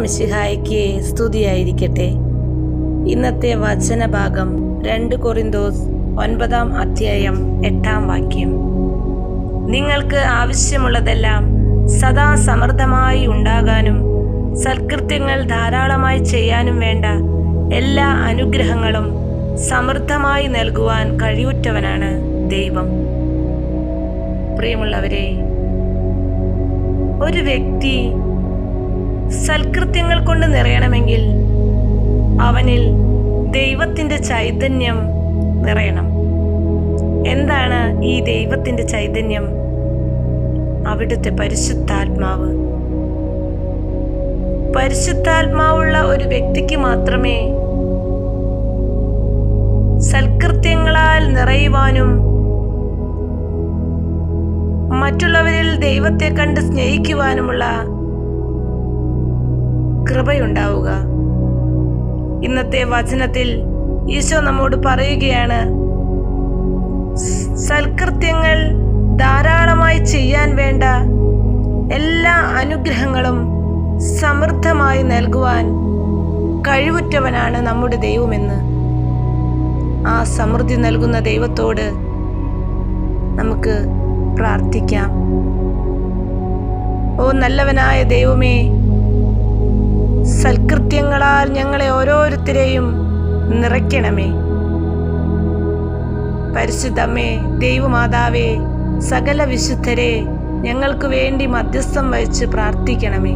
മിശിഹായ്ക്ക് സ്തുതിയായിരിക്കട്ടെ. ഇന്നത്തെ വചനഭാഗം 2 കൊരിന്തോസ് 9 അധ്യായം 8 വാക്യം. നിങ്ങൾക്ക് ആവശ്യമുള്ളതെല്ലാം സദാ സമൃദ്ധമായി ഉണ്ടാകാനും സൽകൃത്യങ്ങൾ ധാരാളമായി ചെയ്യാനും വേണ്ട എല്ലാ അനുഗ്രഹങ്ങളും സമൃദ്ധമായി നൽകുവാൻ കഴിവുറ്റവനാണ് ദൈവം. പ്രിയമുള്ളവരെ, ഒരു വ്യക്തി സൽകൃത്യങ്ങൾ കൊണ്ട് നിറയണമെങ്കിൽ അവനിൽ ദൈവത്തിൻ്റെ ചൈതന്യം നിറയണം. എന്താണ് ഈ ദൈവത്തിൻ്റെ ചൈതന്യം? അവിടുത്തെ പരിശുദ്ധാത്മാവ്. പരിശുദ്ധാത്മാവുള്ള ഒരു വ്യക്തിക്ക് മാത്രമേ സൽകൃത്യങ്ങളാൽ നിറയുവാനും മറ്റുള്ളവരിൽ ദൈവത്തെ കണ്ട് സ്നേഹിക്കുവാനുമുള്ള കൃപയുണ്ടാവുക. ഇന്നത്തെ വചനത്തിൽ ഈശോ നമ്മോട് പറയുകയാണ്, സൽകൃത്യങ്ങൾ ധാരാളമായി ചെയ്യാൻ വേണ്ട എല്ലാ അനുഗ്രഹങ്ങളും സമൃദ്ധമായി നൽകുവാൻ കഴിവുറ്റവനാണ് നമ്മുടെ ദൈവമെന്ന്. ആ സമൃദ്ധി നൽകുന്ന ദൈവത്തോട് നമുക്ക് പ്രാർത്ഥിക്കാം. ഓ നല്ലവനായ ദൈവമേ, സൽകൃത്യങ്ങളാൽ ഞങ്ങളെ ഓരോരുത്തരെയും നിറയ്ക്കണമേ. പരിശുദ്ധമ്മേ, ദൈവമാതാവേ, സകല വിശുദ്ധരെ ഞങ്ങൾക്ക് വേണ്ടി മധ്യസ്ഥം വഹിച്ച് പ്രാർത്ഥിക്കണമേ.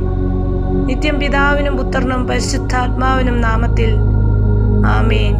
നിത്യം പിതാവിനും പുത്രനും പരിശുദ്ധാത്മാവിനും നാമത്തിൽ ആമേൻ.